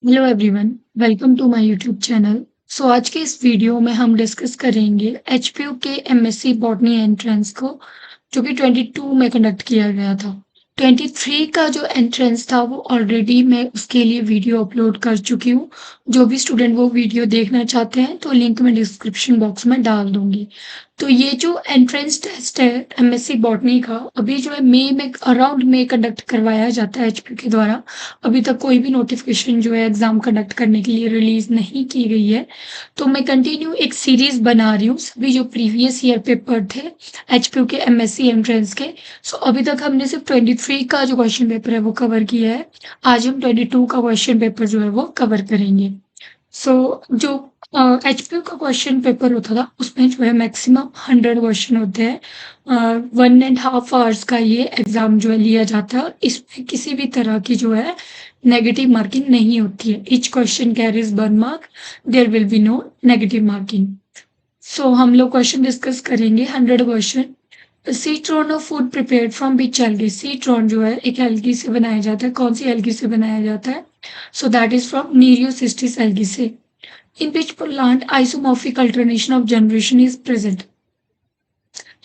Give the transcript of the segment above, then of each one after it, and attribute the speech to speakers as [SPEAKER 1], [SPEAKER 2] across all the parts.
[SPEAKER 1] Hello everyone, welcome to my YouTube channel. आज के इस वीडियो में हम डिस्कस करेंगे एचपीयू के एमएससी बॉटनी एंट्रेंस को, जो कि 22 में कंडक्ट किया गया था। 23 का जो एंट्रेंस था वो ऑलरेडी मैं उसके लिए वीडियो अपलोड कर चुकी हूँ। जो भी स्टूडेंट वो वीडियो देखना चाहते हैं तो लिंक मैं डिस्क्रिप्शन बॉक्स में डाल दूंगी। तो ये जो एंट्रेंस टेस्ट है एमएससी बॉटनी का, अभी जो है मई में अराउंड मई कंडक्ट करवाया जाता है एचपीयू के द्वारा। अभी तक कोई भी नोटिफिकेशन जो है एग्जाम कंडक्ट करने के लिए रिलीज नहीं की गई है। तो मैं कंटिन्यू एक सीरीज बना रही हूँ, सभी जो प्रीवियस ईयर पेपर थे एचपीयू के एमएससी एंट्रेंस के। अभी तक हमने सिर्फ 23 का जो क्वेश्चन पेपर है वो कवर किया है। आज हम 22 का क्वेश्चन पेपर जो है वो कवर करेंगे। जो एचपीयू का क्वेश्चन पेपर होता था उसमें जो है मैक्सिमम 100 क्वेश्चन होते हैं। 1.5 आवर्स का ये एग्जाम जो है लिया जाता है और इसमें किसी भी तरह की जो है नेगेटिव मार्किंग नहीं होती है। Each question carries 1 mark, there will be no negative marking. हम लोग क्वेश्चन डिस्कस करेंगे 100 question. Citron of food prepared from which algae. Citron जो है एक एल्गी से बनाया जाता है। कौन सी एल्गी से बनाया जाता है? दैट इज फ्रॉम नीरियोसिस्टिस एल्गी से। In which plant isomorphic alternation of generation is present?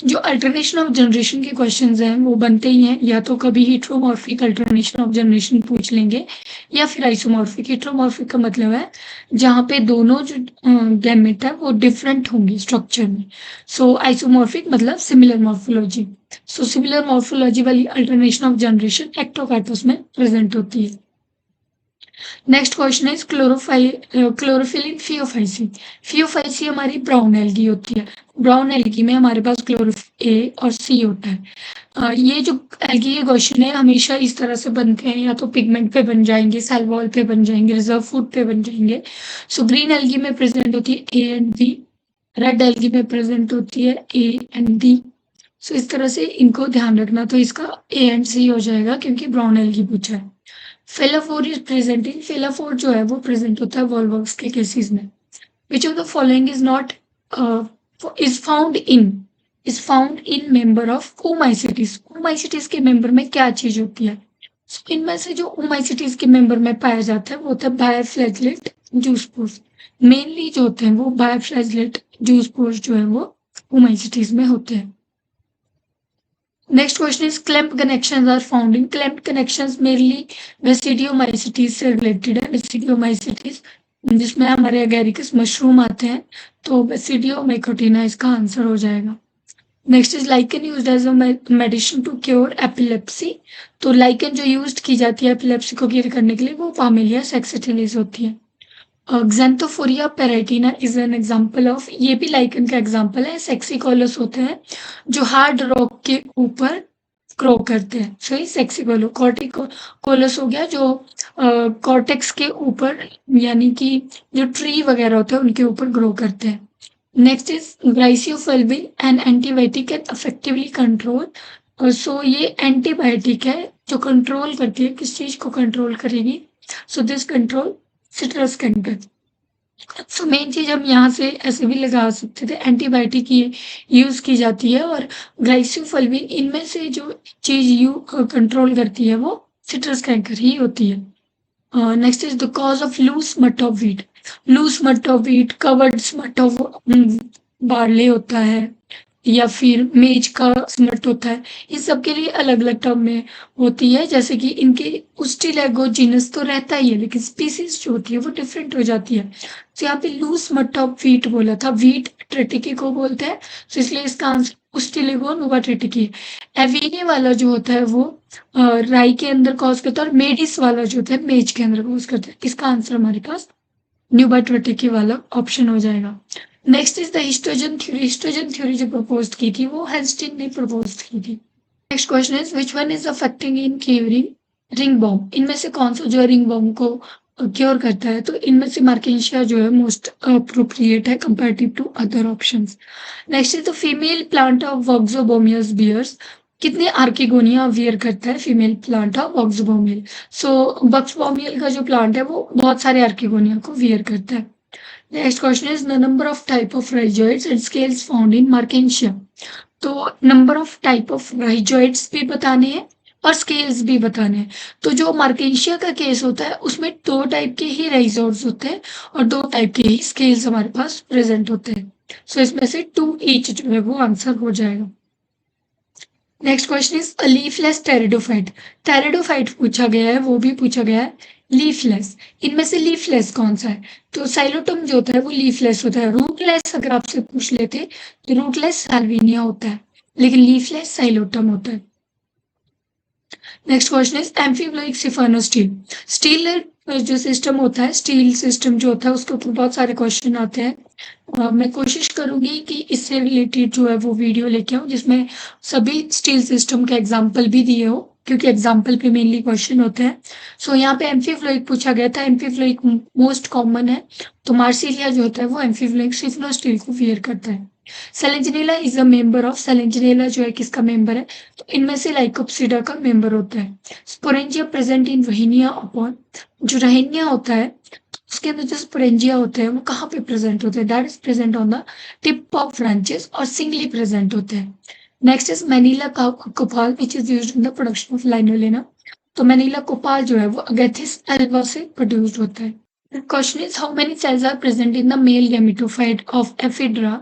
[SPEAKER 1] जो अल्टरनेशन ऑफ जनरेशन के क्वेश्चंस हैं वो बनते ही हैं, या तो कभी हीट्रोमॉर्फिक अल्टरनेशन ऑफ जनरेशन पूछ लेंगे या फिर आइसोमॉर्फिक। हीट्रोमॉर्फिक का मतलब है जहाँ पे दोनों जो गैमेट है वो डिफरेंट होंगे स्ट्रक्चर में। आइसोमॉर्फिक मतलब सिमिलर मॉर्फोलॉजी। सिमिलर मॉर्फोलॉजी वाली अल्टरनेशन ऑफ जनरेशन एक्टोकार्पस में प्रेजेंट होती है। नेक्स्ट क्वेश्चन है क्लोरोफिलिन फियोफाइसी। फियोफाइसी हमारी ब्राउन एल्गी होती है। ब्राउन एल्गी में हमारे पास क्लोरोफिल ए और सी होता है। ये जो एल्गी के क्वेश्चन है हमेशा इस तरह से बनते हैं, या तो पिगमेंट पे बन जाएंगे, सेल वॉल पे बन जाएंगे, रिजर्व फूड पे बन जाएंगे। ग्रीन एल्गी में प्रेजेंट होती है A and B. Red algae में प्रेजेंट होती है ए एंड डी। इस तरह से इनको ध्यान रखना, तो इसका ए एंड सी हो जाएगा क्योंकि ब्राउन एल्गी पूछा है। फेलाफोर इज प्रेजेंट इन। फेलाफोर जो है वो प्रेजेंट होता है वॉलवर्क्स के केसेस में। विच of the following is not is found in member of oomycetes. Oomycetes के मेंबर में क्या चीज होती है? इनमें से जो ओमाइसिटीज के मेंबर में पाया जाता है वो होता है बायोफ्लैगलेट जूस्पोर्स। मेनली जो होते हैं वो बायोफ्लैगलेट जूस्पोर्स जो है वो ओमाइसिटीज में होते हैं। Next question is clamp connections are found in. Clamp connections mainly basidiomycetes से रिलेटेड है। बेसिडियोमाइसिटीज जिसमें हमारे एगेरिकस मशरूम आते हैं, तो बेसिडियोमाइकोटिना इसका आंसर हो जाएगा। Next is lichen used as a medicine to cure epilepsy. तो लाइकन जो यूज्ड की जाती है एपिलेप्सी को क्योर करने के लिए वो पामेलिया सैक्सेटिलिस होती है। Xanthophoria parietina is an example of, ये भी लाइकन का एग्जाम्पल है। सेक्सिकोलस होते हैं जो हार्ड रॉक के ऊपर ग्रो करते हैं। सही, सेक्सिकोलो। कॉर्टिकोलस हो गया जो कॉर्टेक्स के ऊपर, यानी कि जो ट्री वगैरह होते हैं उनके ऊपर ग्रो करते हैं। Next is griseofulvin an antibiotic and effectively control. ये एंटीबायोटिक है जो कंट्रोल करती है। किस चीज को कंट्रोल करेगी? This control citrus canker. Main चीज हम यहाँ से ऐसे भी लगा सकते थे, एंटीबायोटिक ये यूज की जाती है और ग्लाइसियोफल्विन इनमें से जो चीज यू कंट्रोल करती है वो सिट्रस कैंकर ही होती है। Next is the cause of loose smut of wheat. Loose smut of wheat, covered smut of barley होता है, या फिर मेज का स्मट होता है। इस सब के लिए अलग अलग टर्म में होती है, जैसे कि इनके उस्टिलेगो जीनस तो रहता ही है लेकिन स्पीसीज जो होती है वो डिफरेंट हो जाती है। यहाँ पे लूज स्मट ऑफ व्हीट बोला था, व्हीट ट्रेटिकी को बोलते हैं, इसलिए इसका आंसर उस्टिलेगो नुबा ट्रेटिकी है। एवीने वाला जो होता है वो राई के अंदर कॉज करता है, और मेडिस वाला जो होता है मेज के अंदर कॉज करता है। इसका आंसर हमारे पास न्यूबा ट्रेटिकी वाला ऑप्शन हो जाएगा। Next is the histogen theory. Histogen theory जो प्रपोज की थी वो हेल्स्टिन ने प्रपोज की थी। Next question is which one is affecting in curing ring bomb. इनमें से कौन सा जो है रिंग बॉम्ब को क्योर करता है? तो इनमें से मार्केशिया जो है मोस्ट अप्रोप्रिएट है comparative to other options. Next is the female plant of buxbaumia bears. कितने आर्किगोनिया वियर करता है female plant of buxbaumia? Buxbaumia का जो प्लांट है वो बहुत सारे आर्किगोनिया को वियर करता है। Next question is the number of type of rhizoids and scales found in मार्केशिया। तो number of type of rhizoids भी बताने हैं और स्केल्स भी बताने हैं। तो जो मार्केशिया का केस होता है उसमें 2 टाइप के ही राइज़ोर्स होते हैं और 2 टाइप के ही स्केल्स हमारे पास प्रेज़ेंट होते हैं। सो इसमें से 2 ईच जो है वो आंसर हो जाएगा। Next question is a leafless pteridophyte. Pteridophyte पूछा गया है, वो भी पूछा गया है लीफलेस। इनमें से लीफलेस कौन सा है? तो साइलोटम जो होता है वो लीफलेस होता है। रूटलेस अगर आपसे पूछ लेते तो रूटलेस साल्विनिया होता है, लेकिन लीफलेस साइलोटम होता है। Next question is amphiphloic siphonostele. Stele जो सिस्टम होता है, स्टील सिस्टम जो होता है उसके ऊपर बहुत सारे क्वेश्चन आते हैं। मैं कोशिश करूंगी कि इससे रिलेटेड जो है वो वीडियो लेके आऊँ जिसमें सभी स्टील सिस्टम के एग्जाम्पल भी दिए हो, क्योंकि एग्जाम्पल पे मेनली क्वेश्चन होते हैं। सो यहाँ पे एम्फीफ्लोइक पूछा गया था। एम्फीफ्लोइक मोस्ट कॉमन है, तो मार्सिलिया जो होता है वो एम्फीफ्लोइक सिफानोस्टील को वियर करता है। सेलेंजिनेला इज अ मेंबर ऑफ, सेलेंजिनेला जो है किसका मेंबर है? तो इनमें से लाइकोप्सिडा का मेंबर होता है। स्पोरेंजिया प्रेजेंट इन वहीनिया अपॉन, जो रहीनिया होता है उसके अंदर जो स्पोरेंजिया होते हैं वो कहाँ पे प्रेजेंट होते हैं? That is present on the tip of branches और सिंगली प्रेजेंट होते हैं। Next is Manila copal which is used in the production of linoleum. तो मैनिला कोपाल जो है वो अगेथिस एल्वा से प्रोड्यूस्ड होता है। The question is how many cells are present in the male gametophyte of Ephedra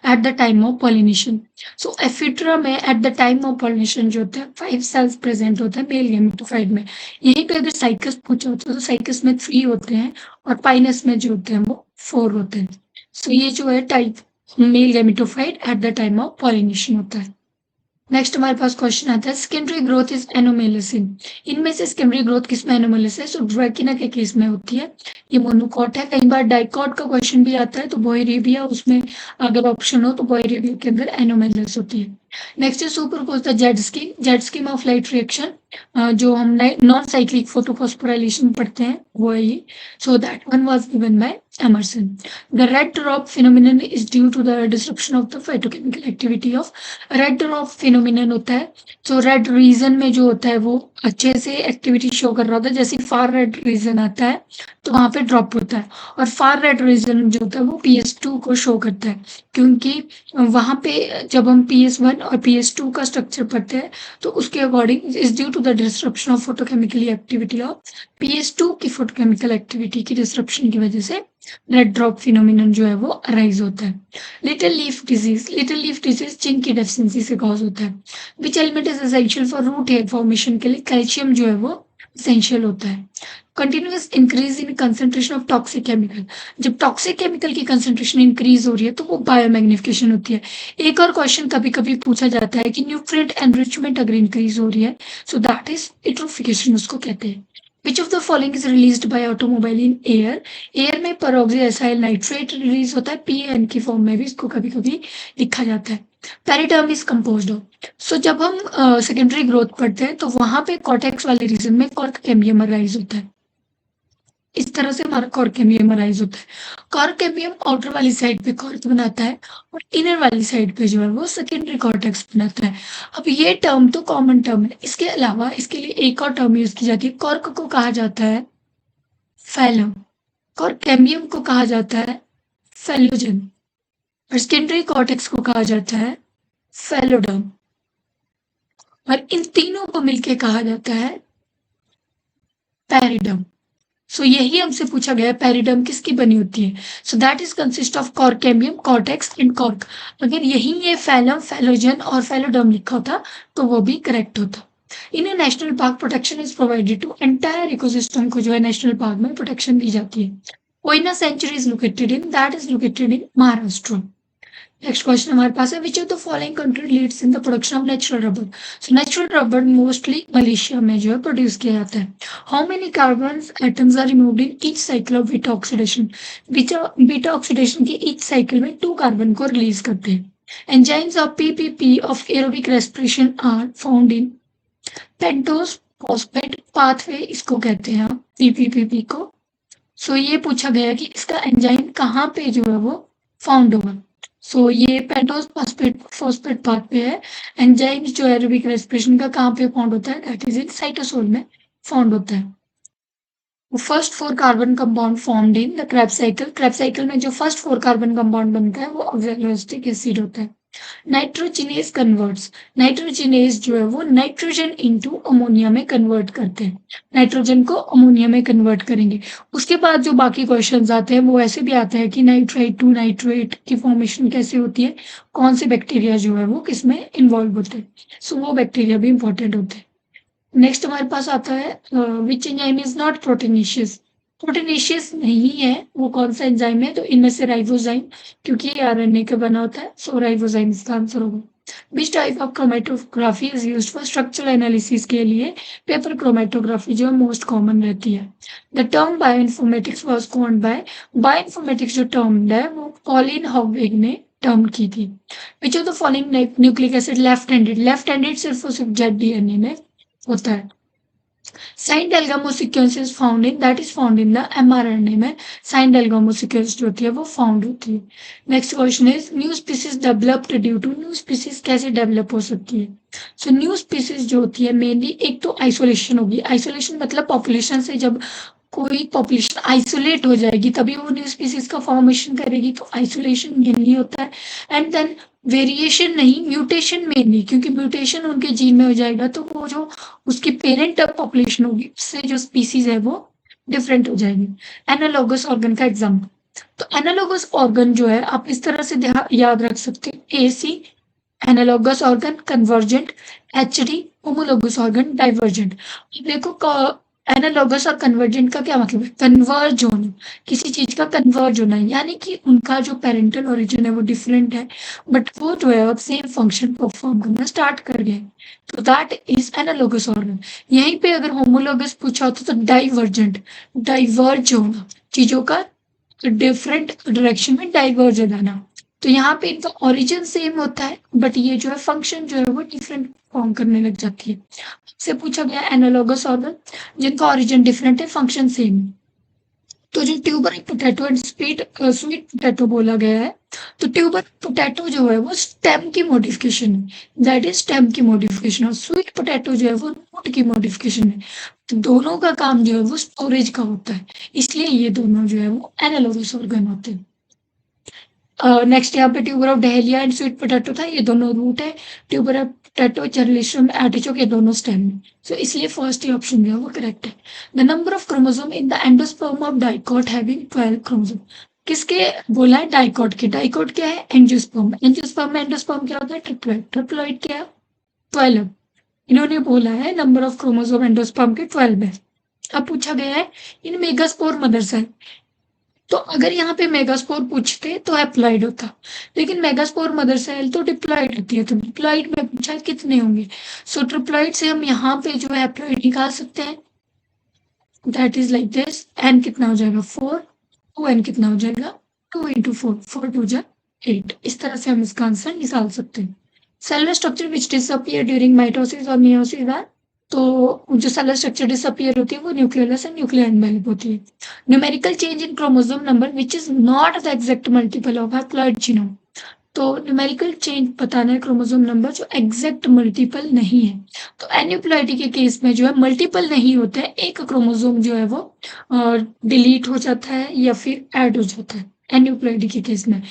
[SPEAKER 1] at the time of pollination? So Ephedra में at the time of pollination जो होता है 5 cells present होता है मेल gametophyte में। यहीं पे अगर साइकस पूछा होता है तो साइकस में 3 होते हैं और पाइनस में जो होते हैं वो 4 होते हैं। सो ये जो है type male gametophyte at the time of pollination होता है। नेक्स्ट हमारे पास क्वेश्चन आता है सेकेंडरी ग्रोथ इज एनोमेलिस इन। इनमें से सेकेंडरी ग्रोथ किसमें एनोमेलिस है? सो ड्रैकिना के केस में होती है। ये मोनोकॉट है। कई बार डाइकॉट का क्वेश्चन भी आता है, तो बोएरिबिया उसमें अगर ऑप्शन हो तो बोएरिबिया के अंदर एनोमेलिस होती है। Next is superpose the jet scheme of light reaction. जो हम नॉन साइक्लिक फोटोफॉस्फोराइलेशन पढ़ते हैं वो है ये। So that one was given by Emerson. The red drop phenomenon is due to the disruption of the phytochemical activity of, red drop phenomenon होता है। सो red region में जो होता है वो अच्छे से एक्टिविटी शो कर रहा होता है। जैसे फार रेड रीजन आता है तो वहां पे ड्रॉप होता है, और फार रेड रीजन जो होता है वो PS2 को शो करता है, क्योंकि वहां पे जब हम PS1 और PS2 का स्ट्रक्चर पढ़ते हैं तो उसके according is due to the disruption of photochemical activity of PS2 की फोटोकेमिकल एक्टिविटी की डिसरप्शन की वजह से रेड ड्रॉप फिनोमिनन जो है वो अराइज होता है। लिटिल लीफ डिजीज जिंक की डेफिशिएंसी से कॉज होता है। Which element is essential for root hair formation के लिए? कैल्शियम जो है वो एसेंशियल होता है। Continuous increase in concentration of toxic chemical. जब टॉक्सिक केमिकल की कंसंट्रेशन इंक्रीज हो रही है तो वो बायोमैग्निफिकेशन होती है। एक और क्वेश्चन कभी कभी पूछा जाता है कि न्यूट्रिएंट एनरिचमेंट अगर इंक्रीज हो रही है, सो दैट इज यूट्रोफिकेशन उसको कहते हैं। विच of the following is released by automobile in air? Air में पेरोक्सीएसाइल नाइट्रेट रिलीज होता है, PAN की फॉर्म में भी इसको कभी कभी लिखा जाता है। पेरिटर्म इज कंपोज्ड ऑफ। सो जब हम सेकेंडरी ग्रोथ पढ़ते हैं तो वहां पे कॉर्टेक्स वाले रीजन में कॉर्क कैम्बियम अराइज होता है। इस तरह से हमारा कॉर्क कैम्बियम अराइज होता है। कॉर्क कैम्बियम आउटर वाली साइड पे कॉर्क बनाता है और इनर वाली साइड पे जो है वो सेकेंडरी कॉर्टेक्स बनाता है। अब ये टर्म तो कॉमन टर्म है, इसके अलावा इसके लिए एक और टर्म यूज की जाती है। कॉर्क को कहा जाता है फैलम, कॉर्क कैम्बियम को कहा जाता है फैलोजन, और सेकेंडरी कॉर्टेक्स को कहा जाता है फैलोडर्म, और इन तीनों को मिलके कहा जाता है पैरिडम। सो यही हमसे पूछा गया है पैरिडम किसकी बनी होती है? So that is consist of cork cambium, cortex and cork. अगर यही ये फैलम, फैलोजन और फैलोडर्म लिखा होता तो वो भी करेक्ट होता। In a national park protection is provided to entire ecosystem को जो है नेशनल पार्क में प्रोटेक्शन दी जाती है। Koyna sanctuary is located in, that is located in Maharashtra. Next question हमारे पास है which of the following country leads in the production of natural rubber? So natural rubber mostly Malaysia में जो है प्रोड्यूस किया जाता है। How many carbon atoms are removed in each cycle of beta oxidation? Beta oxidation की each cycle में 2 carbon को release करते हैं। Enzymes of PPP of aerobic respiration are found in pentose phosphate pathway, इसको कहते हैं आप PPP को। सो ये पूछा गया कि इसका एंजाइम कहाँ पे जो है वो फाउंड होगा। सो ये पेंटोज फॉस्फेट पाथ पे है। एंजाइम्स जो एरोबिक रेस्पिरेशन का कहाँ पे फाउंड होता है? दैट इज इन साइटोसोल में फाउंड होता है। First 4 carbon compound formed in the Krebs cycle. Krebs cycle में जो फर्स्ट 4 कार्बन कंपाउंड बनता है वो ऑक्सैलोएसिटिक एसिड होता है। नाइट्रोजिनेज कन्वर्ट्स, नाइट्रोजिनेज जो है वो नाइट्रोजन इनटू अमोनिया में कन्वर्ट करते हैं, नाइट्रोजन को अमोनिया में कन्वर्ट करेंगे। उसके बाद जो बाकी क्वेश्चंस आते हैं वो ऐसे भी आते हैं कि नाइट्राइट टू नाइट्रेट की फॉर्मेशन कैसे होती है, कौन से बैक्टीरिया जो है वो किसमें इन्वॉल्व होते हैं, सो वो बैक्टीरिया भी इंपॉर्टेंट होते हैं। नेक्स्ट हमारे पास आता है which enzyme is not proteinaceous, proteinaceous नहीं है वो कौन सा एंजाइम है, तो इनमें से राइबोजाइम, क्योंकि ये आरएनए का बना होता है, सो राइबोजाइम इसका आंसर होगा। Which type of chromatography is used for structural analysis के लिए पेपर क्रोमेटोग्राफी जो मोस्ट कॉमन रहती है। The term bioinformatics was coined by, bioinformatics जो टर्म है वो कॉलिन हॉविग ने टर्म की थी। Which of the following nucleic acid left handed, left handed सिर्फ और सिर्फ जेड डीएनए में होता है। Shine Dalgarno sequence is found in, that is found in the mRNA में साइन डेल्गामो सीक्वेंस जो होती है वो फाउंड होती है। Next question is new species developed due to, new species कैसे डेवलप हो सकती है, सो न्यू स्पीसीज जो होती है मेनली एक तो आइसोलेशन होगी, आइसोलेशन मतलब पॉपुलेशन से जब कोई पॉपुलेशन आइसोलेट हो जाएगी तभी वो न्यू स्पीसीज का फॉर्मेशन करेगी, तो आइसोलेशन मेनली होता है। एंड देन वेरिएशन नहीं, म्यूटेशन मेनली, क्योंकि म्यूटेशन उनके जीन में हो जाएगा तो वो जो उसकी पेरेंट पॉपुलेशन होगी उससे जो स्पीसीज है वो डिफरेंट हो जाएगी। एनालॉगस ऑर्गन का एग्जाम्पल, तो एनालॉगस ऑर्गन जो है आप इस तरह से याद रख सकते हैं, AC analogous organ, convergent, HD homologous organ, divergent. देखो एनालॉगस और कन्वर्जेंट का क्या मतलब है, कन्वर्ज होना, किसी चीज का कन्वर्ज होना है, यानी कि उनका जो पेरेंटल ओरिजिन है वो डिफरेंट है बट वो जो है अब सेम फंक्शन परफॉर्म करना स्टार्ट कर गए, तो दैट इज एनालॉगस ऑर्गन। यहीं पे अगर होमोलोगस पूछा होता तो डाइवर्जेंट, डाइवर्ज होना, चीजों का डिफरेंट डायरेक्शन में डाइवर्ज हो जाना, तो यहाँ पे इनका ओरिजिन सेम होता है बट ये जो है फंक्शन जो है वो डिफरेंट फॉर्म करने लग जाती है। से पूछा गया एनालॉगस ऑर्गन जिनका ओरिजिन डिफरेंट है, फंक्शन सेम। तो जो tuber potato and sweet potato बोला गया है, तो ट्यूबर पोटैटो जो है वो स्टेम की मॉडिफिकेशन है, दैट इज स्टेम की मॉडिफिकेशन, और स्वीट पोटैटो जो है वो रूट की मॉडिफिकेशन है। तो दोनों का काम जो है वो स्टोरेज का होता है, इसलिए ये दोनों जो है वो एनालॉगस ऑर्गन होते हैं। नेक्स्ट यहाँ पे tuber of dahlia and sweet potato था, ये दोनों रूट है, ट्यूबर ऑफ पोटैटो जर्नलिस्टम आर्टिचोक ये दोनों स्टेम है, सो इसलिए फर्स्ट ही ऑप्शन जो है वो करेक्ट है। The number of chromosome in the endosperm of dicot having 12 chromosome, किसके बोला है, डाइकोट के, डाइकोट क्या है, एंजियोस्पर्म, एंजियोस्पर्म में एंडोस्पर्म क्या होता है, ट्रिप्लॉइड, ट्रिप्लॉइड क्या है 12, इन्होंने बोला है नंबर ऑफ क्रोमोसोम एंडोस्पर्म के 12 है। अब पूछा गया है इन मेगास्पोर मदर सेल, तो अगर यहाँ पे मेगास्पोर पूछते तो एप्लाइड होता, लेकिन मेगास्पोर मदर सेल तो डिप्लॉइड होती है, तो डिप्लॉइड में पूछा कितने होंगे, सो ट्रिप्लॉइड से हम यहाँ पे जो है एप्लॉइड निकाल सकते हैं, that is like this, n कितना हो जाएगा 4, 2n कितना हो जाएगा 2 into 4, 4 2 जा 8, इस तरह से हम इसका आंसर निकाल सकते हैं। Cellular structure which disappear during mitosis और मियोसिस आर, तो जो सेलुलर स्ट्रक्चर डिसअपियर होती है वो न्यूक्लियोलस एंड न्यूक्लियर एनवेलप होती है। Numerical change in chromosome number which is not the exact multiple of haploid genome, तो न्यूमेरिकल चेंज बताना है क्रोमोसोम नंबर जो एग्जैक्ट मल्टीपल नहीं है, तो एन्यूप्लॉइडी के केस में जो है मल्टीपल नहीं होते हैं, एक क्रोमोसोम जो है वो डिलीट हो जाता है या फिर ऐड हो जाता है एन्यूप्लॉइडी के केस में।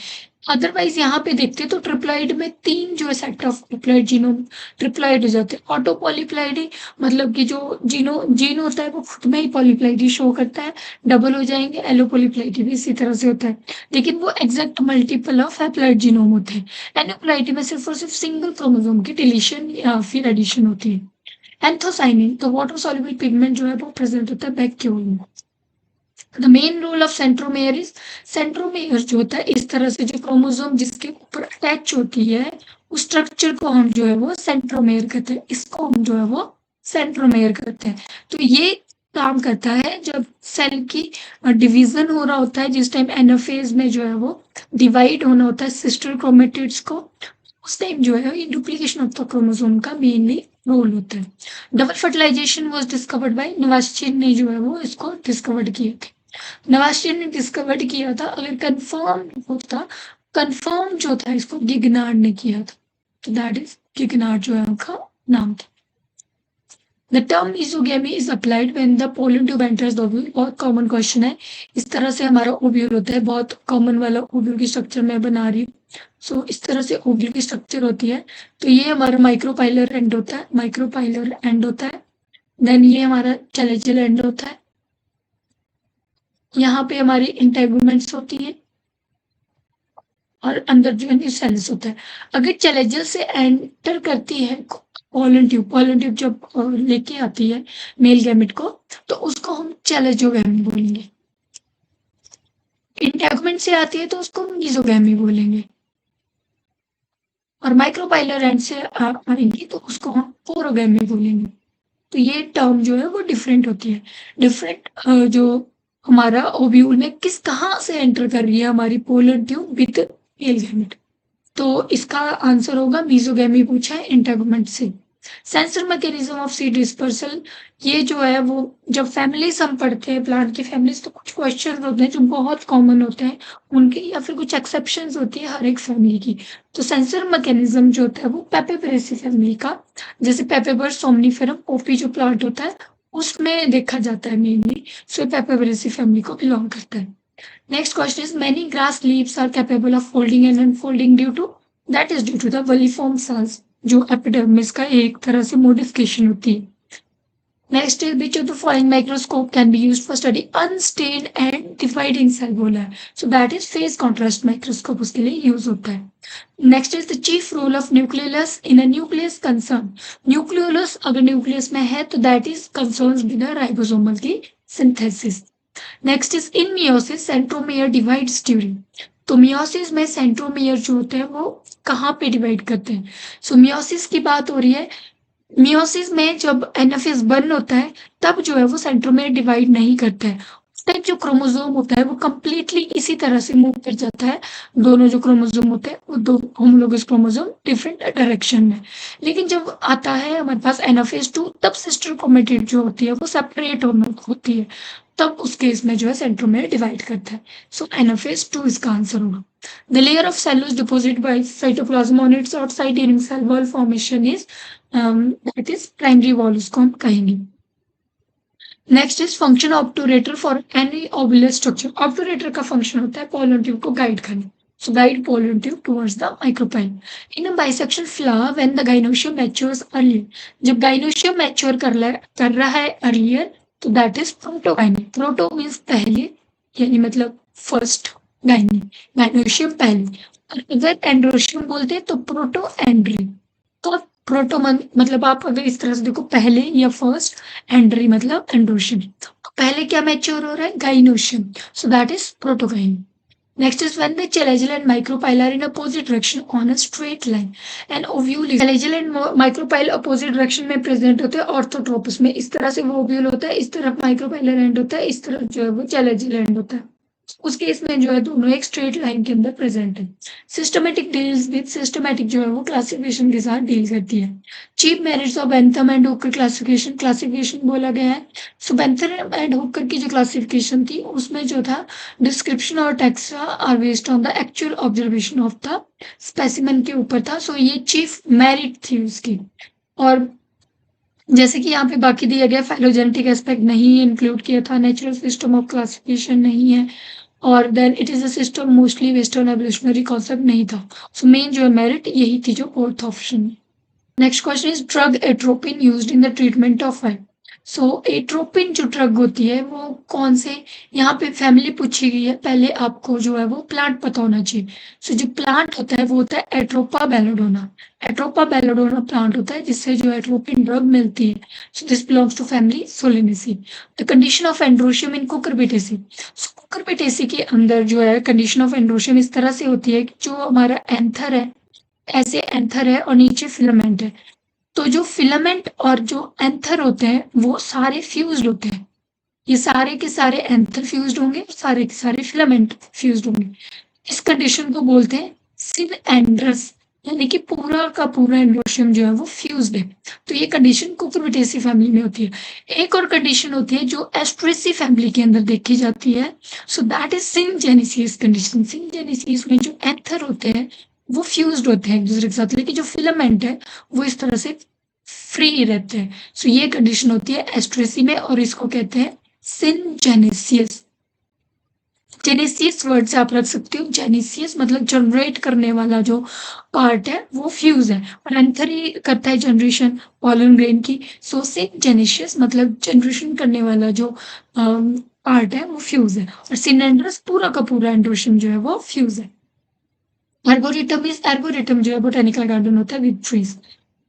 [SPEAKER 1] अदरवाइज यहाँ पे देखते तो ट्रिप्लॉइड में 3 जो है set of triploid genome triploid हो जाते हैं। ऑटो पॉलीप्लॉइडी मतलब कि जो जीन होता है वो खुद में ही पॉलीप्लॉइडी शो करता है, डबल हो जाएंगे, एलो पॉलीप्लॉइडी भी इसी तरह से होता है, लेकिन वो exact multiple of haploid genome होते हैं। एन्यूप्लॉइडी में सिर्फ और सिर्फ सिंगल क्रोमोसोम की डिलीशन या फिर एडिशन होती है। एंथोसाइनिन तो वाटर सॉल्युबल पिगमेंट जो है वो प्रेजेंट होता है वैक्यूल में। The main role of centromere is, centromere जो होता है इस तरह से जो क्रोमोसोम जिसके ऊपर अटैच होती है उस स्ट्रक्चर को हम जो है वो सेंट्रोमेयर कहते हैं, इसको हम जो है वो सेंट्रोमेयर कहते हैं। तो ये काम करता है जब सेल की डिवीजन हो रहा होता है, जिस टाइम एनाफेज में जो है वो डिवाइड होना होता है सिस्टर क्रोमेटिड्स को, उस टाइम जो है ये डुप्लीकेशन ऑफ द क्रोमोसोम का मेनली रोल होता है। Double fertilization was discovered by Nawaschin ने जो है वो इसको डिस्कवर्ड किया था, नवास्चिन ने डिस्कवर्ड किया था, अगर कंफर्म होता, कंफर्म जो था इसको गिगनार्ड ने किया था, तो दैट इज गिगनार्ड जो है उनका नाम था। The term mesogamy is applied when the pollen tube enters the ovule. बहुत कॉमन क्वेश्चन है। इस तरह से हमारा ओव्यूल होता है, बहुत कॉमन वाला ओव्यूल की स्ट्रक्चर मैं बना रही हूँ। सो इस तरह से ओव्यूल की स्ट्रक्चर होती है। तो ये हमारा माइक्रोपाइलर एंड होता है, माइक्रोपाइलर एंड होता है। देन ये हमारा कैलिजियल एंड होता है। यहाँ पे हमारी इंटेगुमेंट्स होती है और अंदर जो है सेल्स होता है। अगर कैलिजियल से एंटर करती है पोलन ट्यूब जब लेके आती है मेल गैमेट को, तो उसको हम चैलेजोगैमी बोलेंगे। इंटेगुमेंट से आती है तो उसको मीजोगैमी बोलेंगे। और माइक्रोपाइलर एंड से आएंगी तो उसको हम पोरोगैमी बोलेंगे। तो ये टर्म जो है वो डिफरेंट होती है। डिफरेंट जो हमारा ओव्यूल में कहाँ से एंटर कर रही है हमारी pollen tube with male gamete. तो इसका आंसर होगा मीजोगैमी पूछा है इंटेगुमेंट से। Sensor mechanism of seed dispersal, ये जो है वो जब फैमिलीज हम पढ़ते हैं प्लांट की फैमिलीज, तो कुछ क्वेश्चन होते हैं जो बहुत कॉमन होते हैं उनके, या फिर कुछ एक्सेप्शंस होती है हर एक फैमिली की। तो सेंसर मैकेनिज्म जो होता है वो पेपेबरेसी फैमिली का, जैसे पेपेबर सोमनीफेरम पोपी जो प्लांट होता है उसमें देखा जाता है मेनली। सो पेपेबरेसी फैमिली को बिलोंग करता है। Next question is, many grass leaves are capable of folding and unfolding due to, that is due to the villiform cells, जो एपिडर्मिस का एक तरह से modification होती है। Next is, which of the following microscope can be used for study unstained and dividing cell बोला है। So that is phase contrast microscope उसके लिए use होता है। Next is the chief role of nucleolus in a nucleus concern। nucleolus अगर nucleus में है तो that is concerns with the ribosomal की synthesis। Next is in meiosis centromere divides during. तो मियोसिस में सेंट्रोमियर जो होते हैं वो कहाँ पे डिवाइड करते हैं। सो मियोसिस की बात हो रही है। मियोसिस में जब एनाफेज बर्न होता है तब जो है वो सेंट्रोमियर डिवाइड नहीं करता है। उस टाइप जो क्रोमोसोम होता है वो कंप्लीटली इसी तरह से मूव कर जाता है। दोनों जो क्रोमोसोम होते हैं वो दो होमोलोगस क्रोमोसोम डिफरेंट डायरेक्शन में। लेकिन जब आता है हमारे पास एनाफेज 2, तब सिस्टर क्रोमेटिड जो होती है वो सेपरेट होती है, तब उस केस में जो है सेंट्रोमियर डिवाइड करता है। सो एनाफेज 2 इसका आंसर होगा। The layer of cellulose deposit by cytoplasm on its outside during cell wall formation is that is primary wall, उसको हम कहेंगे। Next is function obturator for any ovular structure. Obturator का function होता है pollen tube को guide करना। So guide pollen tube towards the micropyle. In a bisexual flower, when the gynoecium matures earlier, जब gynoecium mature कर रहा है earlier, तो that is protogyny. Proto means पहले, यानी मतलब फर्स्ट, गाइनी गाइनोशियम पहले। और अगर एंड्रोशियम बोलते हैं तो प्रोटो एंड्री। तो प्रोटो मतलब आप अगर इस तरह से देखो, पहले या फर्स्ट, एंड्री मतलब एंड्रोशियम। तो पहले क्या मैच्योर हो रहा है, gynoecium. So that is protogyny. Next is when the chelagil and micropyle are in opposite direction on a straight line. And ovule, chelagil and micropyle opposite direction में present होते हैं ऑर्थोट्रोपस में। इस तरह से वो ओव्यूल होता है, इस तरफ माइक्रोपाइलर एंड होता है, इस तरफ जो है वो चैलेजिल एंड होता है। उस केस में जो है दोनों एक स्ट्रेट लाइन के अंदर प्रेजेंट है। सिस्टमेटिक डील्स विद, सिस्टमेटिक जो है वो क्लासिफिकेशन के साथ डील करती है। Chief merits of Bentham and Hooker classification बोला गया है। सो बेंथम एंड हुकर की जो क्लासिफिकेशन थी उसमें जो था डिस्क्रिप्शन और taxa are based on the actual observation of the specimen के ऊपर था। सो ये चीफ मेरिट थी उसकी। और जैसे कि यहाँ पे बाकी दिया गया, फाइलोजेनेटिक एस्पेक्ट नहीं इंक्लूड किया था, नेचुरल सिस्टम ऑफ क्लासिफिकेशन नहीं है, और then it is a system mostly western evolutionary concept नहीं था। सो मेन जो है मेरिट यही थी जो फोर्थ ऑप्शन में। Next question is drug atropine used in the treatment of white. So atropine जो ड्रग होती है वो कौन से, यहाँ पे फैमिली पूछी गई है, पहले आपको जो है वो प्लांट पता होना चाहिए। सो जो प्लांट होता है वो होता है Atropa belladonna. Atropa belladonna plant होता है जिससे जो एट्रोपिन ड्रग मिलती है। So this belongs to family Solanaceae. The condition of androecium in Cucurbitaceae. Cucurbitaceae के अंदर जो है कंडीशन ऑफ एंड्रोशियम इस तरह से होती है कि जो हमारा एंथर है, ऐसे एंथर है और नीचे फिलामेंट है। तो जो फिलामेंट और जो एंथर होते हैं वो सारे फ्यूज्ड होते हैं। ये सारे के सारे एंथर फ्यूज्ड होंगे, सारे के सारे फिलामेंट फ्यूज्ड होंगे। इस कंडीशन को बोलते हैं सिनएंड्रस, यानी कि पूरा का पूरा एंड्रोशियम जो है वो फ्यूज्ड है। तो ये कंडीशन कुकुरबिटेसी फैमिली में होती है। एक और कंडीशन होती है जो एस्ट्रेसी फैमिली के अंदर देखी जाती है। So that is syngenesis condition. Syngenesis में जो एंथर होते हैं वो फ्यूज्ड होते हैं एक दूसरे के साथ, लेकिन जो फिलामेंट है वो इस तरह से फ्री रहते हैं। सो ये कंडीशन होती है एस्ट्रेसी में और इसको कहते हैं सिनजेनेसियस। जेनेसियस वर्ड से आप रख सकते हो, जेनेसियस मतलब जनरेट करने वाला जो पार्ट है वो फ्यूज है, और एंथर ही करता है जनरेशन पॉलन ग्रेन की। सो सिनजेनेसियस मतलब जनरेशन करने वाला जो पार्ट है वो फ्यूज है, और सिनेंड्रस पूरा का पूरा एंड्रोशन जो है वो फ्यूज है। एर्गोरिटम जो है बोटेनिकल गार्डन होता है with trees.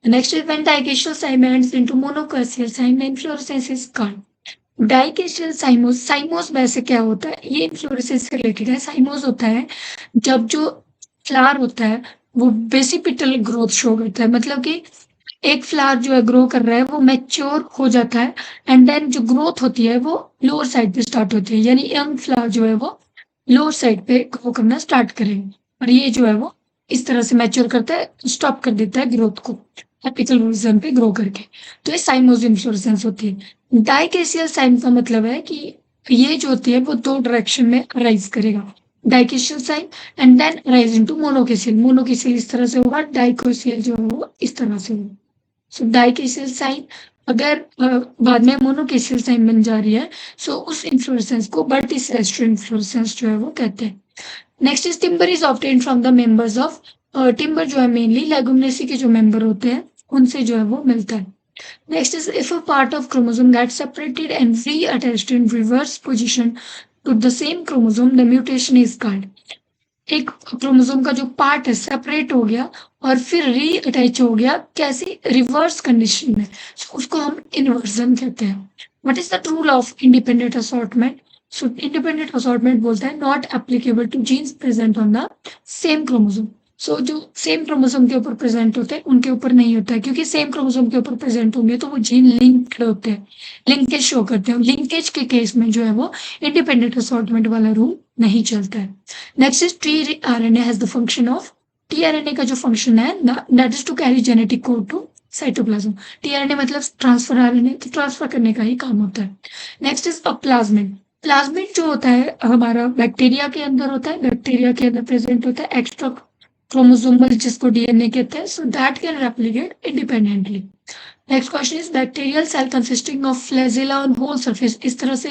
[SPEAKER 1] Next is when dichasial cyme ends into monochasial cyme the inflorescence is called dichasial cymose. Cymose वैसे क्या होता है, ये इन्फ्लोरेसेंस से रिलेटेड है। साइमोस होता है जब जो फ्लावर होता है वो बेसिपिटल ग्रोथ शो करता है, मतलब कि एक फ्लावर जो है ग्रो कर रहा है वो मैच्योर हो जाता है, एंड देन जो ग्रोथ होती है वो लोअर साइड पे स्टार्ट होती है, यानी यंग फ्लावर जो है वो लोअर साइड पे ग्रो करना स्टार्ट करेंगे, और ये जो है वो इस तरह से मैच्योर करता है, स्टॉप कर देता है ग्रोथ को एपिकल रीजन पे ग्रो करके। तो ये साइमोस इन्फ्लोरेसेंस होती है। डाइकेशियल साइम का मतलब है कि ये जो होती है वो दो डायरेक्शन में राइज करेगा, dichasial cyme and then rise into monochasial. Monochasial इस तरह से होगा, डाइकोशियल जो है वो इस तरह से होगा। सो डाइकेशियल साइन अगर बाद में मोनोकेशियल साइन बन जा रही है, सो उस इन्फ्लोरेसेंस को बर्टिसेस्टर इन्फ्लोरेसेंस जो है वो कहते हैं। Next is timber is obtained from the members of, timber जो है मेनली लेगुमिनेसी के जो मेंबर होते हैं उनसे जो है वो मिलता है। Next is if a part of chromosome get separated and reattached in reverse position to the same chromosome the mutation is called. एक क्रोमोसोम का जो पार्ट है सेपरेट हो गया और फिर रीअटैच हो गया, कैसी रिवर्स कंडीशन में, so उसको हम इन्वर्जन कहते हैं। What is the rule of independent assortment? So independent assortment बोलता है not applicable to genes present on the same chromosome. So जो सेम क्रोमोसोम के ऊपर प्रेजेंट होते हैं उनके ऊपर नहीं होता है, क्योंकि सेम क्रोमोसोम के ऊपर प्रेजेंट होंगे तो वो जीन लिंक्ड होते हैं, लिंकेज शो करते हैं। लिंकेज के केस में जो है वो इंडिपेंडेंट असॉर्टमेंट वाला रूल नहीं चलता है। Next is tRNA has the function of, tRNA का जो फंक्शन है that is to carry genetic code to cytoplasm. tRNA मतलब ट्रांसफर आरएनए, तो ट्रांसफर करने का ही काम होता है। Next is a plasmid. Plasmid जो होता है हमारा बैक्टीरिया के अंदर होता है, बैक्टीरिया के अंदर प्रेजेंट होता है एक्स्ट्रा क्रोमोसोमल जिसको डीएनए कहते हैं, so that can replicate independently. Next question is bacterial cell consisting of flagella on whole surface. इस तरह से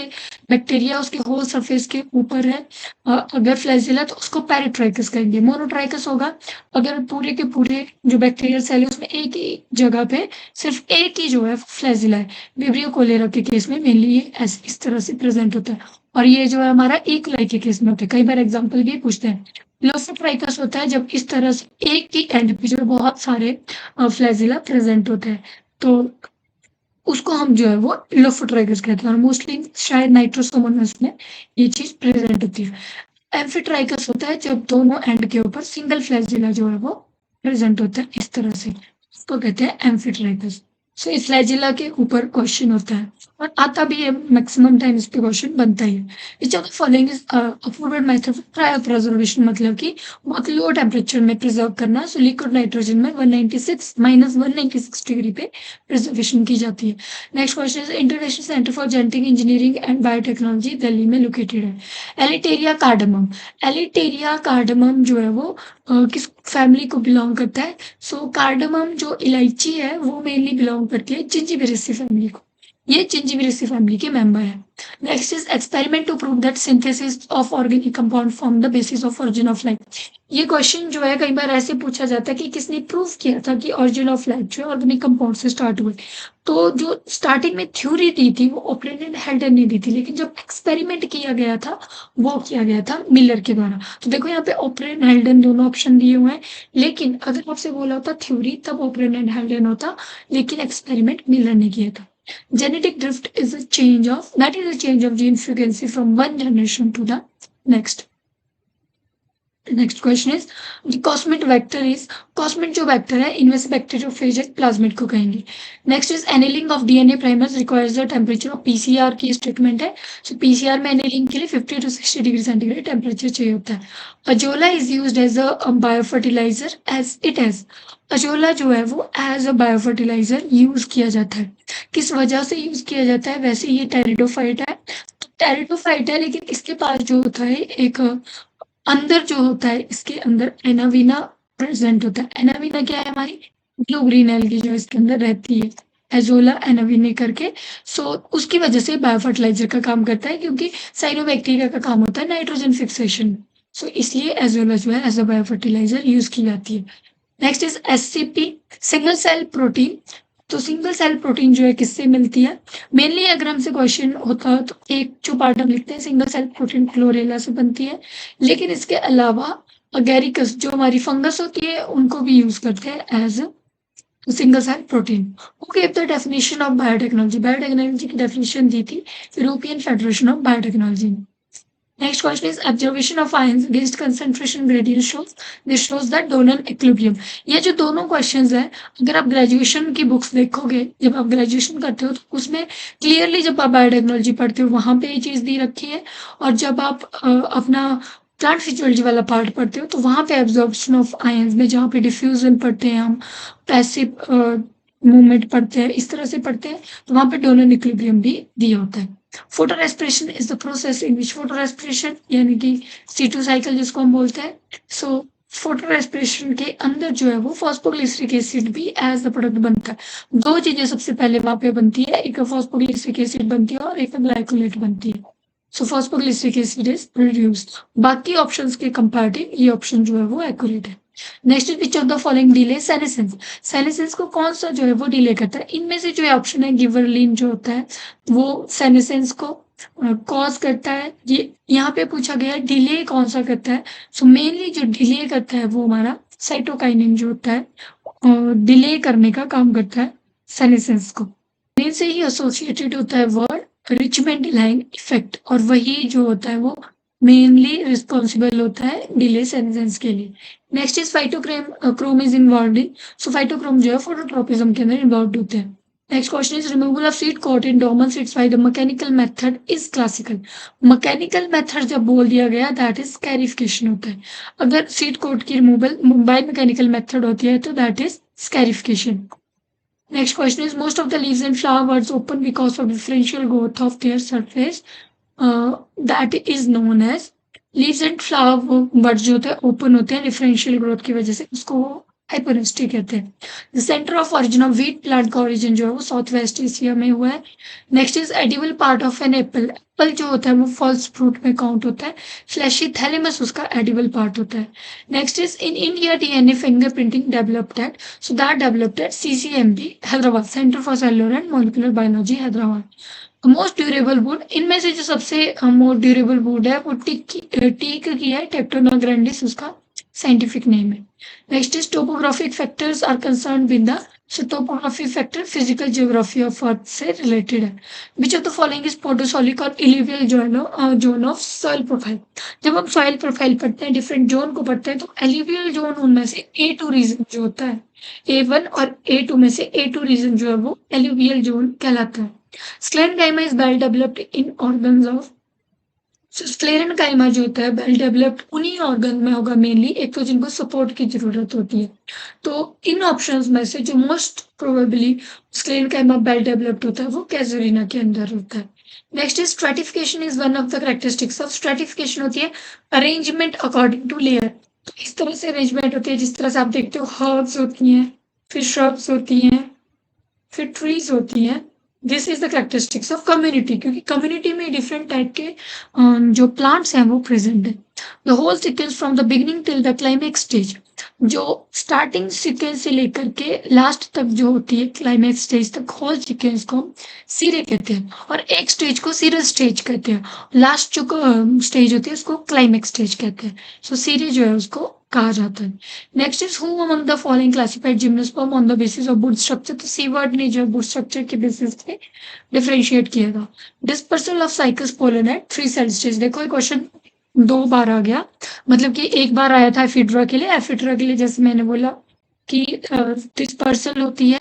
[SPEAKER 1] बैक्टीरिया उसके होल सरफेस के ऊपर है, अगर फ्लैजिला तो उसको पेरिट्राइकस कहेंगे। मोनोट्राइकस होगा अगर पूरे के पूरे जो बैक्टीरियल सेल है उसमें एक ही जगह पे सिर्फ एक ही जो है फ्लैजिला है। विब्रियो कोलेरा के केस में मेनली ये ऐसे इस तरह से प्रेजेंट होता है, और ये जो है हमारा इकोलाई के केस में होता है। कई बार एग्जाम्पल भी पूछते हैं। लोफोट्राइकस होता है जब इस तरह से एक ही एंड पे जो है बहुत सारे फ्लैजिला प्रेजेंट होते हैं, तो उसको हम जो है वो लोफोट्राइकस कहते हैं, और मोस्टली शायद नाइट्रोसोमोनास में ये चीज प्रेजेंट होती है। एम्फिट्राइकस होता है जब दोनों एंड के ऊपर सिंगल फ्लैजिला जो है वो प्रेजेंट होता है इस तरह से, उसको कहते हैं एम्फिट्राइकस। सो इस फ्लैजिला के ऊपर क्वेश्चन होता है और आता भी है, मैक्सिमम टाइम इस पे क्वेश्चन बनता ही है। Which of the following is approved method for cryopreservation, मतलब कि बहुत लो टेम्परेचर में प्रिजर्व करना। सो लिक्विड नाइट्रोजन में 196 -196 डिग्री पे प्रिजर्वेशन की जाती है। Next question is international centre for genetic engineering and biotechnology Delhi में लोकेटेड है। एलिटेरिया कार्डामम। एलिटेरिया कार्डामम जो है वो किस फैमिली को बिलोंग करता है? सो कार्डामम जो इलायची है वो मेनली बिलोंग करती है जिंजीबेरेसी फैमिली को, ये जिंजीबेरेसी फैमिली के मेंबर है। Next is experiment to prove that synthesis of organic compound form the basis of origin of life. ये क्वेश्चन जो है कई बार ऐसे पूछा जाता है कि किसने प्रूव किया था कि ओरिजिन ऑफ लाइफ जो है ऑर्गेनिक कंपाउंड से स्टार्ट हुए। तो जो स्टार्टिंग में थ्योरी दी थी वो ओप्रेन हेल्डन ने दी थी, लेकिन जब एक्सपेरिमेंट किया गया था वो किया गया था मिलर के द्वारा। तो देखो यहाँ पे ओप्रेन हेल्डन दोनों ऑप्शन दिए हुए हैं, लेकिन अगर आपसे बोला होता थ्योरी तब ओप्रेन एंड हेल्डन होता, लेकिन एक्सपेरिमेंट मिलर ने किया था। Genetic drift is a change of, that is a change of gene frequency from one generation to the next. Next question is cosmic vector is, cosmic जो वेक्टर है इनमें से बैक्टीरियोफेज प्लाज्मिड को कहेंगे। Next is annealing of DNA primers requires the temperature of PCR की statement है। सो PCR में annealing के लिए 50 to 60 डिग्री सेंटीग्रेड टेम्परेचर चाहिए होता है। Azolla is used as a biofertilizer as it as, Azolla जो है वो एज अ बायोफर्टिलाइजर यूज किया जाता है। किस वजह से यूज किया जाता है? वैसे ये टेरिडोफाइट है, टेरिडोफाइट है लेकिन इसके पास जो होता है एक अंदर जो होता है इसके अंदर एनावीना प्रेजेंट होता है। एनावीना क्या है हमारी ब्लू ग्रीन एल्गी जो इसके अंदर रहती है, एजोला एनाविने करके। सो उसकी वजह से बायो फर्टिलाइजर का काम करता है, क्योंकि साइनोबैक्टीरिया का काम होता है नाइट्रोजन फिक्सेशन। सो इसलिए एजोला जो है as a bio fertilizer use की जाती है। Next is SCP, single cell protein. तो सिंगल सेल प्रोटीन जो है किससे मिलती है? मेनली अगर हमसे क्वेश्चन होता है तो एक जो पार्ट हम लिखते हैं सिंगल सेल प्रोटीन क्लोरेला से बनती है, लेकिन इसके अलावा अगेरिकस जो हमारी फंगस होती है उनको भी यूज करते हैं as single cell protein. Who gave the definition of biotechnology? Biotechnology की डेफिनेशन दी थी European Federation of Biotechnology. Next question is observation of ions against concentration gradient shows this shows that donor equilibrium। ये जो दोनों questions हैं, अगर आप graduation की बुक्स देखोगे, जब आप ग्रेजुएशन करते हो तो उसमें क्लियरली जब आप बायोटेक्नोलॉजी पढ़ते हो वहां पे ये चीज दी रखी है, और जब आप अपना प्लांट फिजियोलॉजी वाला पार्ट पढ़ते हो तो वहां पे एब्जॉर्प्शन ऑफ आयंस में जहाँ पे डिफ्यूजन पढ़ते हैं हम, पैसिव मूवमेंट पढ़ते हैं, इस तरह से पढ़ते हैं, तो वहां पे डोनर इक्विलिब्रियम भी दिया होता है। Photo respiration is the process in which photo respiration यानी कि C2 साइकिल जिसको हम बोलते हैं। सो फोटो रेस्पिरेशन के अंदर जो है वो फॉस्फोग्लिसरिक एसिड भी एज द प्रोडक्ट बनता है। दो चीजें सबसे पहले वहां पे बनती है, एक फॉस्फोग्लिसरिक एसिड बनती है और एक ग्लाइकोलेट बनती है। सो फॉस्फोग्लिसरिक एसिड इज प्रोड्यूस्ड। बाकी ऑप्शंस के कंपैरेटिव ये ऑप्शन जो है वो एक्यूरेट है। Next which of the following delay senescence? Senescence को कौन सा जो है वो डिले करता है? इनमें से जो है ऑप्शन है गिबरेलिन जो होता है वो सेनेसेंस को कॉज करता है। ये यहाँ पे पूछा गया है डिले कौन सा करता है। सो मेनली जो डिले करता है वो हमारा साइटोकाइनिन जो होता है डिले करने का काम करता है सेनेसेंस को। मेन से ही एसोसिएटेड होता है वर्ड रिचमेंट डिलाइंग इफेक्ट, और वही जो होता है वो मेनली रिस्पॉन्सिबल होता है डिले सेनेसेंस के लिए। Next is phytochrome, chrome is involve in. So phytochrome जो है फोटोट्रोपिज्म के अंदर इन्वॉल्व होते हैं। Next question is removal of seed coat in dormant seeds by the mechanical method is classical. Mechanical method जब बोल दिया गया दैट इज स्कैरिफिकेशन होता है। अगर सीड कोट की रिमूवल बाय मैकेनिकल मेथड होती है तो that is scarification. Next question is most of the leaves and flowers open because of differential growth of their surface. That is known as leaves and flower buds जो होते हैं open होते हैं differential growth की वजह से, उसको हाइपोरेस्टी कहते हैं। Centre of origin of wheat plant का ओरिजिन जो है वो साउथ वेस्ट एशिया में हुआ है। Next is edible part of an apple. Apple जो होता है वो फॉल्स फ्रूट में काउंट होता है। फ्लैशी थैलेमस उसका एडिबल पार्ट होता है। Next is in India DNA fingerprinting developed eight, so that developed eight CCMB Hyderabad, centre for cellular and molecular biology Hyderabad. Most durable would, इनमें से जो सबसे मोस्ट ड्यूरेबल वुड है वो टीक की है, टेक्टोना ग्रैंडिस उसका साइंटिफिक नेम है। Next is topographic factors are concerned with the, so topographic factor physical geography of earth से related है। Which of the following is podosolic और alluvial zone of soil profile? जब हम soil profile पढ़ते हैं different zone को पढ़ते हैं तो alluvial zone उनमें से A2 region जो होता है, A1 और A2 में से A2 region जो है वो alluvial zone कहलाता है। Sclerenchyma is well developed in organs of, sclerenchyma जो होता है वेल डेवलप्ड उन्हीं ऑर्गन में होगा मेनली, एक तो जिनको सपोर्ट की जरूरत होती है। तो इन ऑप्शंस में से जो most probably sclerenchyma well developed होता है वो कैजुरिना के अंदर होता है। Next is stratification is one of the characteristics of, stratification होती है अरेंजमेंट अकॉर्डिंग टू लेयर। तो इस तरह से अरेंजमेंट होती है जिस तरह से आप देखते हो हर्ब्स होती हैं, फिर श्रब्स होती हैं, फिर ट्रीज होती हैं। This is the characteristics of community, क्योंकि कम्युनिटी में डिफरेंट टाइप के जो प्लांट्स हैं वो प्रेजेंट है। The whole sequence from the beginning till the climax stage, जो स्टार्टिंग सीक्वेंस से लेकर के लास्ट तक जो होती है क्लाइमेक्स स्टेज तक, होल सीक्वेंस को सीरे कहते हैं, और एक स्टेज को सीरस स्टेज कहते हैं। लास्ट जो स्टेज होती है उसको क्लाइमेक्स स्टेज कहते हैं। सो सीरे जो है उसको कहा जाता है। Next is who among the following classified gymnosperm on the basis of wood structure. तो सी वर्ड ने जो वुड स्ट्रक्चर के बेसिस पे डिफरेंशिएट किया था। Dispersal of Cycas pollen at 3 cell stage. देखो ये क्वेश्चन 2 बार आ गया, मतलब कि एक बार आया था एफिड्रा के लिए, एफिड्रा के लिए जैसे मैंने बोला कि डिस्पर्सल होती है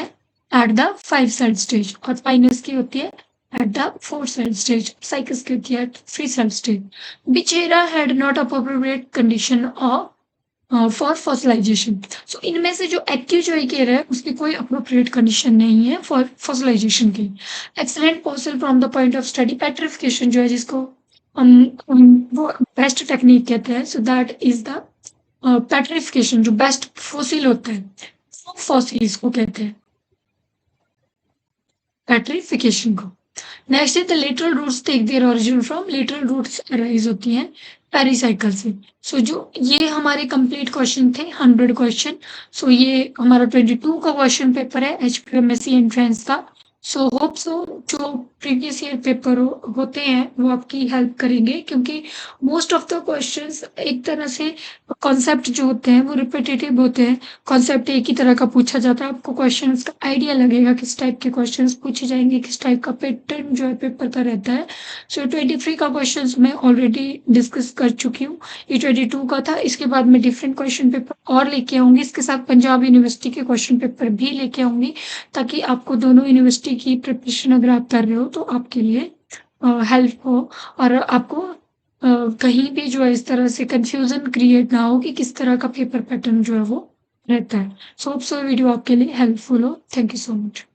[SPEAKER 1] एट द 5 सेल स्टेज, और फाइनस की होती है at the 4 cell stage, Cycas की होती है एट 3 सेल स्टेज। बिचेरा had not appropriate condition of for fossilization. So इनमें से जो एक्यूजोइकेर है उसकी कोई अप्रोप्रिएट कंडीशन नहीं है फॉर फॉसिलाइजेशन की। Excellent fossil from the point of study, petrification जो है जिसको वो बेस्ट टेक्निक कहते हैं, so that is the petrification जो बेस्ट फॉसिल होता है। फॉसिल्स को कहते हैं, पेट्रिफिकेशन को। नेक्स्ट है the lateral roots take their origin from, lateral roots arise होती हैं पेरिसाइकिल से। सो जो ये हमारे कंप्लीट क्वेश्चन थे 100 क्वेश्चन। सो ये हमारा 22 का क्वेश्चन पेपर है HPMSC एंट्रेंस का। सो होप सो जो प्रीवियस ईयर पेपर होते हैं वो आपकी हेल्प करेंगे, क्योंकि मोस्ट ऑफ द क्वेश्चंस एक तरह से कॉन्सेप्ट जो होते हैं वो रिपीटेटिव होते हैं। कॉन्सेप्ट एक ही तरह का पूछा जाता है, आपको क्वेश्चंस का आइडिया लगेगा किस टाइप के क्वेश्चंस पूछे जाएंगे, किस टाइप का पैटर्न जो है पेपर का रहता है। सो 23 का क्वेश्चंस मैं ऑलरेडी डिस्कस कर चुकी हूँ, ये 22 का था। इसके बाद मैं डिफरेंट क्वेश्चन पेपर और लेके आऊंगी, इसके साथ पंजाब यूनिवर्सिटी के क्वेश्चन पेपर भी लेके आऊंगी, ताकि आपको दोनों यूनिवर्सिटी की प्रिपरेशन अगर आप कर रहे हो तो आपके लिए हेल्प हो, और आपको कहीं भी जो है इस तरह से कंफ्यूजन क्रिएट ना हो कि किस तरह का पेपर पैटर्न जो है वो रहता है। सो होप सो वीडियो आपके लिए हेल्पफुल हो। Thank you so much.